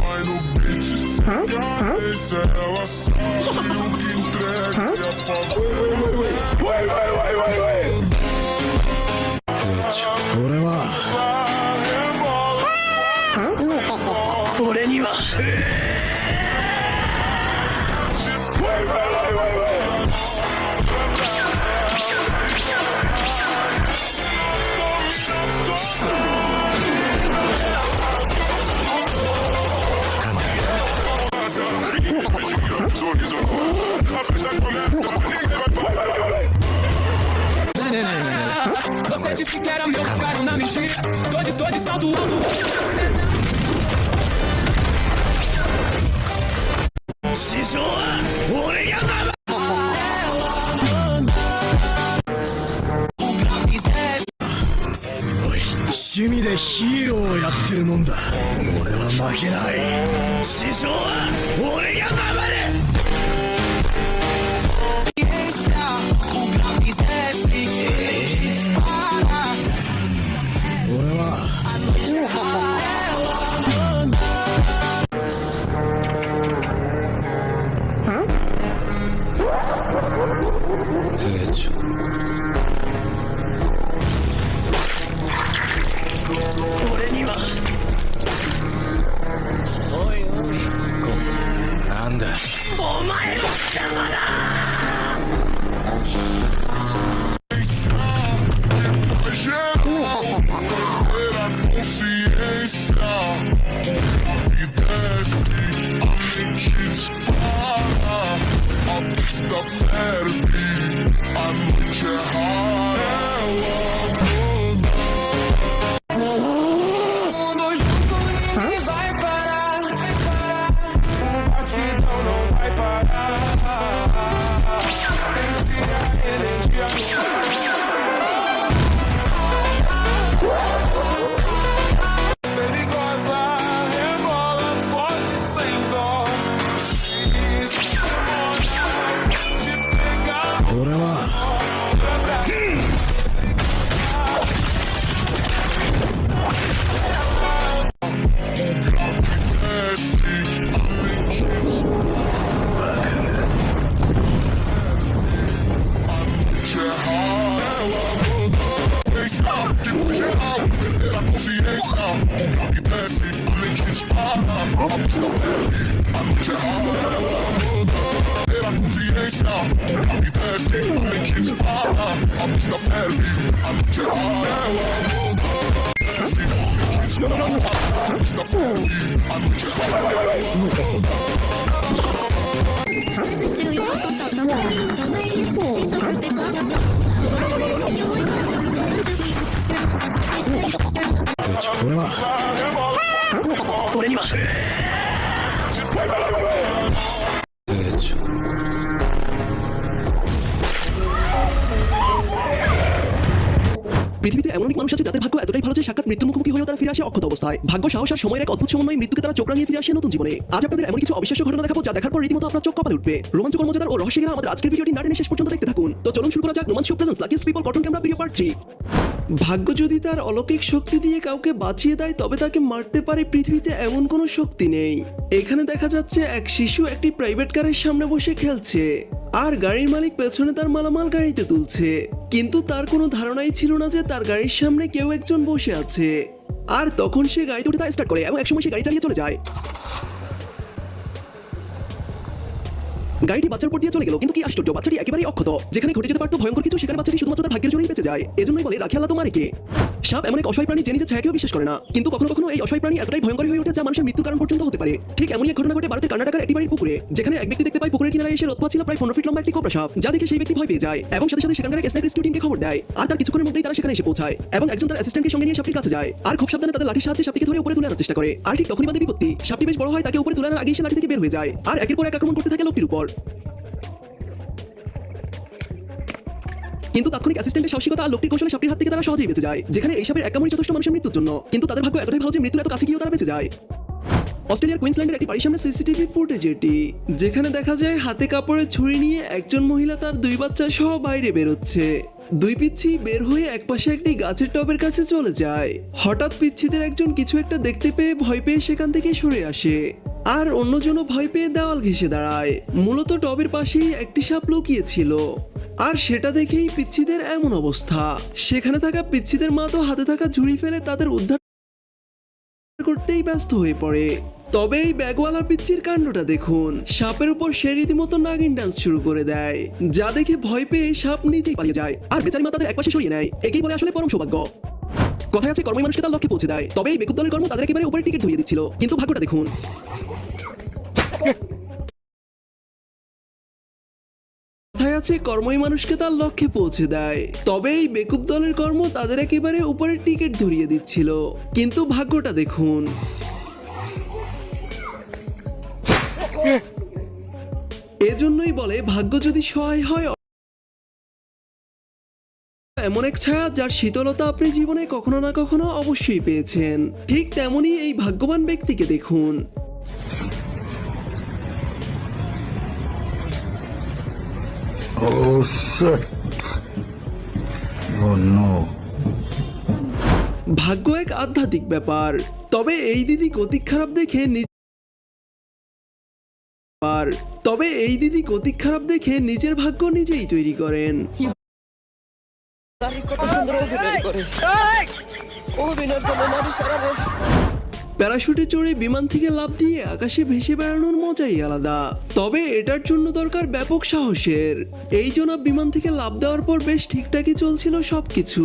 Vai no beat sem cabeça, ela sabe o que entrega e a favela. 俺にはVocê disse que era meu, caiu na mentira. Tô de salto alto. 師匠は俺がだ。すごい趣味でヒーローをやってるもんだ。俺は負けない。師匠は俺が黙れ。俺は俺にはおいおいなんだお前の邪魔だ。Da ferve, a noite é rara, ela mundo junto ninguém vai parar, o batidão não vai parar, sempre a energia perigosa, rebola forte sem dó. 俺はa consciência, a vida é assim, a mente dispara, a música ferve, a noite é rara, ela muda, desce, a mente dispara, a música ferve, a noite é rara, ela muda. Listen to your thoughts, sometimes so late, she's so perfect,俺は俺にはপৃথিবীতে এমন অনেক মানুষ আছে যাদের ভাগ্য এতটাই ভালো যে সাক্ষাৎ মৃত্যুর মুখোমুখি হয়েও তারা ফিরে আসে অক্ষত অবস্থায়। ভাগ্য সাহস আর সময়ের এক অদ্ভুত সমন্বয়ে মৃত্যুকে তারা চোখ রাঙিয়ে ফিরে আসে নতুন জীবনে। আজ আপনাদের এমন কিছু অবিশ্বাস্য ঘটনা দেখাবো যা দেখার পর রীতিমতো আপনার চোখ কপালে উঠবে। রোমাঞ্চকর মজাদার ও রহস্য ঘেরা আমাদের আজকের ভিডিওটি না টেনে শেষ পর্যন্ত দেখতে থাকুন। তো চলুন শুরু করা যাক no man's show presents luckiest people cotton camera video part 3। ভাগ্য যদি তার অলৌকিক শক্তি দিয়ে কাউকে বাঁচিয়ে দেয় তবে তাকে মারতে পারে পৃথিবীতে এমন কোনো শক্তি নেই। এখানে দেখা যাচ্ছে এক শিশু একটি প্রাইভেট কারের সামনে বসে খেলছে আর গাড়ির মালিক পেছনে তার মালামাল গাড়িতে তুলছে, কিন্তু তার কোনো ধারণাই ছিল না যে তার গাড়ির সামনে কেউ একজন বসে আছে। আর তখন সে গাড়িতে উঠে তা স্টার্ট করে এবং একসময় সে গাড়ি চালিয়ে চলে যায়। গাড়িটি বাচ্চার উপর দিয়ে চলে গেল, কিন্তু কি আশ্চর্য, বাচ্চাটি একেবারেই অক্ষত। যেখানে ঘটে যেতে পারতো ভয়ঙ্কর কিছু, সেখানে বাচ্চাটি শুধুমাত্র তার ভাগ্যের জন্যই বেঁচে যায়। এজন্যই বলে রাখি আল্লাহ তোমার কে। সাপ এমন এক অসহায় প্রাণী যে নিজের ছায়াকেও বিশ্বাস করে না, কিন্তু কখনো কখনো এই অসহায় প্রাণী এতটাই ভয়ঙ্কর হয়ে ওঠে যা মানুষের মৃত্যুর কারণ পর্যন্ত হতে পারে। ঠিক এমনই এক ঘটনা ঘটে ভারতের কর্ণাটকের একটি বাড়ির পুকুরে, যেখানে এক ব্যক্তি দেখতে পায় পুকুরের কিনারে এসে রোদ পাচ্ছিল প্রায় 15 ফিট লম্বা একটি কোবরা সাপ, যা দেখে সেই ব্যক্তি ভয় পেয়ে যায় এবং সাথে সাথে সেখানকার এক স্নেক রেস্কিউ টিমকে খবর দেয়। আর তার কিছুক্ষণের মধ্যেই তারা সেখানে এসে পৌঁছায় এবং একজন তার অ্যাসিস্ট্যান্টকে সঙ্গে নিয়ে সাপটির কাছে যায় আর খুব সাবধানে তাদের লাঠির সাহায্যে সাপটিকে ধরে উপরে তুলে আনার চেষ্টা করে। আর ঠিক তখনই বাদে বিপত্তি, সাপটি বেশ বড় হয়, তাকে উপরে তুলে আনার আগেই সে লাঠি থেকে বের হয়ে যায় আর একের পর এক আক্রমণ করতে থাকে লোকটির উপর। কিন্তু তাৎক্ষণিক অ্যাসিস্ট্যান্টের সাহসিকতা আর লোকটির কৌশলে সাপটির হাত থেকে তারা সহজেই বেঁচে যায়, যেখানে এই সাপের এক কামড়ই যথেষ্ট মানুষের মৃত্যুর জন্য। কিন্তু তাদের ভাগ্য এতটাই ভালো যে মৃত্যুর এত কাছে গিয়েও তারা বেঁচে যায়। অস্ট্রেলিয়ার কুইন্সল্যান্ডের একটি বাড়ির সামনে সিসিটিভি ফুটেজ এটি, যেখানে দেখা যায় হাতে কাপড়ের ছুরি নিয়ে একজন মহিলা তার 2 বাচ্চা সহ বাইরে বেরোচ্ছে। 2 পিচ্ছি বের হয়ে একপাশে একটি গাছের টবের কাছে চলে যায়। হঠাৎ পিচ্ছিদের একজন কিছু একটা দেখতে পেয়ে ভয় পেয়ে সেখান থেকে সরে আসে আর অন্যজনও ভয় পেয়ে দেওয়াল ঘেঁষে দাঁড়ায়। মূলত টবের পাশেই একটি সাপ লুকিয়ে ছিল আর সেটা দেখেই পিচ্ছিদের এমন অবস্থা। সেখানে থাকা পিচ্ছিদের মা তো হাতে থাকা ঝুড়ি ফেলে তাদের উদ্ধার করতেই ব্যস্ত হয়ে পড়ে। তবে এই ব্যাগওয়ালার পিচ্ছির কাণ্ডটা দেখুন, সাপের উপর সে রীতিমতো নাগিন ডান্স শুরু করে দেয়, যা দেখে ভয় পেয়ে সাপ নিজেই পালিয়ে যায় আর বেচারি মা তাদের একপাশে সরিয়ে নেয়। একেই বলে আসলে পরম সৌভাগ্য। কথায় আছে কর্মই মানুষকে তার লক্ষ্যে পৌঁছে দেয়। তবে এই বেকুব দলের কর্ম তাদের একেবারে উপরে টিকিট ধরিয়ে দিচ্ছিল, কিন্তু ভাগ্যটা দেখুন। কথায় আছে কর্মই মানুষকে তার লক্ষ্যে পৌঁছে দেয়, তবে এই বেকুব দলের কর্ম তাদের একেবারে উপরের টিকিট ধরিয়ে দিচ্ছিল, কিন্তু ভাগ্যটা দেখুন। এজন্যই বলে ভাগ্য যদি সহায় হয়, এমন এক ছায়া যার শীতলতা আপনি জীবনে কখনো না কখনো অবশ্যই পেয়েছেন। ঠিক তেমনই এই ভাগ্যবান ব্যক্তিকে দেখুন। Oh shit. Oh no. ভাগ্য এক আধ্যাত্মিক ব্যাপার, তবে এই দিদি গতিক খারাপ দেখে নিজের ভাগ্য নিজেই তৈরি করেন। কত সুন্দর অভিনয় করে, অভিনয়ের জন্য নারী সারারে। প্যারাশুটে চড়ে বিমান থেকে লাফ দিয়ে আকাশে ভেসে বেড়ানোর মজাই আলাদা, তবে এটার জন্য দরকার ব্যাপক সাহসের। এই জনাব বিমান থেকে লাফ দেওয়ার পর বেশ ঠিকঠাকই চলছিল সবকিছু,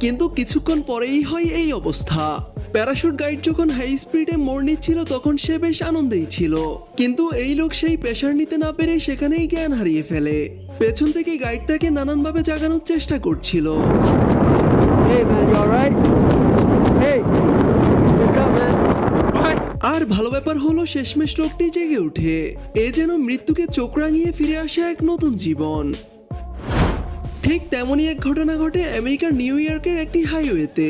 কিন্তু কিছুক্ষণ পরেই হয় এই অবস্থা। প্যারাশুট গাইড যখন হাই স্পিডে মোড় নিচ্ছিল তখন সে বেশ আনন্দেই ছিল, কিন্তু এই লোক সেই প্রেশার নিতে না পেরে সেখানেই জ্ঞান হারিয়ে ফেলে। পেছন থেকে গাইড তাকে নানানভাবে জাগানোর চেষ্টা করছিল। আর ভালো ব্যাপার হলো শেষমেশ লোকটি জেগে ওঠে। এ যেন মৃত্যুকে চোখ রাঙিয়ে ফিরে আসে এক নতুন জীবন। ঠিক তেমনই এক ঘটনা ঘটে আমেরিকার নিউ ইয়র্কের একটি হাইওয়েতে।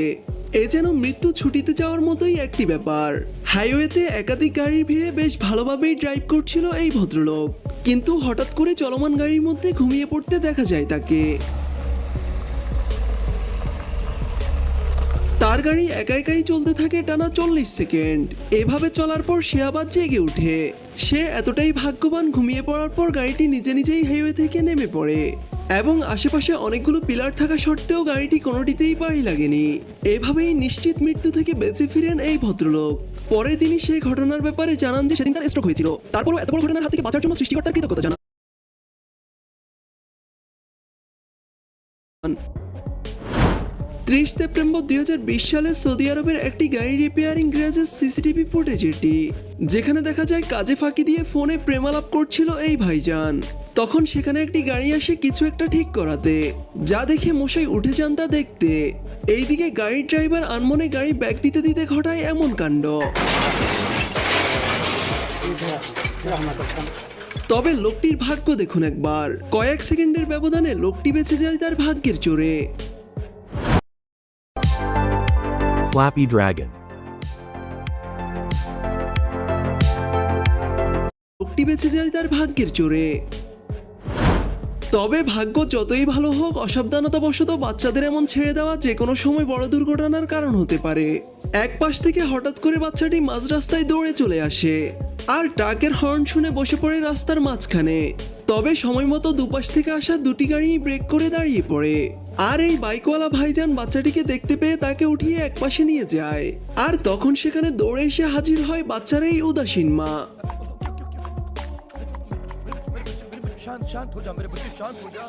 এ যেন মৃত্যু ছুটিতে যাওয়ার মতোই একটি ব্যাপার। হাইওয়েতে একাধিক গাড়ির ভিড়ে বেশ ভালোভাবেই ড্রাইভ করছিল এই ভদ্রলোক, কিন্তু হঠাৎ করে চলমান গাড়ির মধ্যে ঘুমিয়ে পড়তে দেখা যায় তাকে। তার গাড়ি একা একাই চলতে থাকে টানা 40 সেকেন্ড। এভাবে চলার পর সে আবার জেগে ওঠে। সে এতটাই ভাগ্যবান, ঘুমিয়ে পড়ার পর গাড়িটি নিজে নিজেই হাইওয়ে থেকে নেমে পড়ে এবং আশেপাশে অনেকগুলো পিলার থাকা সত্ত্বেও গাড়িটি কোনোটিতেই পাড়ি লাগেনি। এভাবেই নিশ্চিত মৃত্যু থেকে বেঁচে ফিরেন এই ভদ্রলোক। পরে তিনি সেই ঘটনার ব্যাপারে জানান যে সেদিন তার স্ট্রোক হয়েছিল। তারপরও এত বড় ঘটনার হাত থেকে বাঁচার জন্য সৃষ্টিকর্তার কৃতজ্ঞতা জানান। 30 সেপ্টেম্বর 2020 সালে সৌদি আরবের একটি গাড়ি রিপেয়ারিং গ্যারেজের সিসিটিভি ফুটেজ এটি, যেখানে দেখা যায় কাজে ফাঁকি দিয়ে ফোনে প্রেমালাপ করছিল এই ভাইজান। তখন সেখানে একটি গাড়ি আসে কিছু একটা ঠিক করাতে, যা দেখে মশাই উঠে যান তা দেখতে। এইদিকে গাড়ির ড্রাইভার আনমনে গাড়ি ব্যাক দিতে দিতে ঘটায় এমন কাণ্ড। তবে লোকটির ভাগ্য দেখুন একবার, কয়েক সেকেন্ডের ব্যবধানে লোকটি বেঁচে যায় তার ভাগ্যের জোরে। Flappy Dragon. লোকটি বেঁচে যায় তার ভাগ্যের জোরে। তবে ভাগ্য যতই ভালো হোক, অসাবধানতাবশত বাচ্চাদের এমন ছেড়ে দেওয়া যে কোনো সময় বড় দুর্ঘটনার কারণ হতে পারে। এক পাশ থেকে হঠাৎ করে বাচ্চাটি মাঝ রাস্তায় দৌড়ে চলে আসে আর ট্রাকের হর্ন শুনে বসে পড়ে রাস্তার মাঝখানে। তবে সময় মতো দুপাশ থেকে আসা দুটি গাড়ি ব্রেক করে দাঁড়িয়ে পড়ে আর এই বাইকওয়ালা ভাইজান বাচ্চাটিকে দেখতে পেয়ে তাকে উঠিয়ে একপাশে নিয়ে যায়। আর তখন সেখানে দৌড়ে এসে হাজির হয় বাচ্চার এই উদাসীন মা। शांत शांत हो जा मेरे बच्चे, शांत हो जा।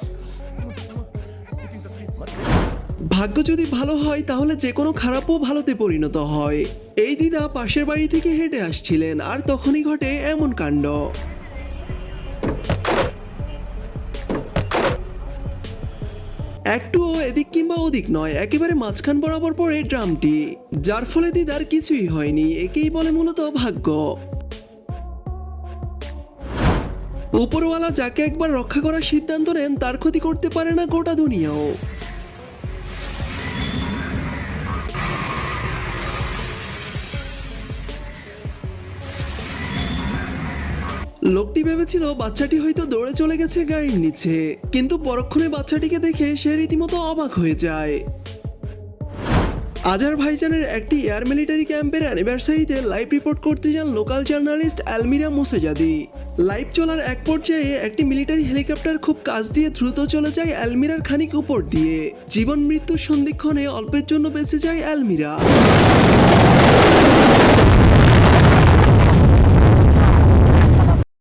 इतनी तकलीफ मत ले। ভাগ্য যদি ভালো হয় তাহলে যে কোনো খারাপও ভালোতে পরিণত হয়। এই দিদা পাশের বাড়ি থেকে হেঁটে আসছিলেন আর তখনই ঘটে এমন কাণ্ড। একটুও এদিক কিংবা ওদিক নয়, একেবারে মাঝখান বরাবর পড়ে ড্রামটি, যার ফলে দিদার কিছুই হয়নি। একেই বলে মূলত ভাগ্য। উপরওয়ালা যাকে একবার রক্ষা করার সিদ্ধান্ত নেন তার ক্ষতি করতে পারে না গোটা দুনিয়াও। লোকটি ভেবেছিল বাচ্চাটি হয়তো দৌড়ে চলে গেছে গাড়ির নিচে, কিন্তু পরক্ষণে বাচ্চাটিকে দেখে সে রীতিমতো অবাক হয়ে যায়। আজারবাইজানের একটি এয়ার মিলিটারি ক্যাম্পের অ্যানিভার্সারিতে লাইভ রিপোর্ট করতে যান লোকাল জার্নালিস্ট আলমিরা মোসেজাদি। লাইভ চলার এক পর্যায়ে একটি মিলিটারি হেলিকপ্টার খুব কাছ দিয়ে দ্রুত চলে যায় আলমিরার খানিক উপর দিয়ে। জীবন মৃত্যুর সন্ধিক্ষণে অল্পের জন্য বেঁচে যায় আলমিরা।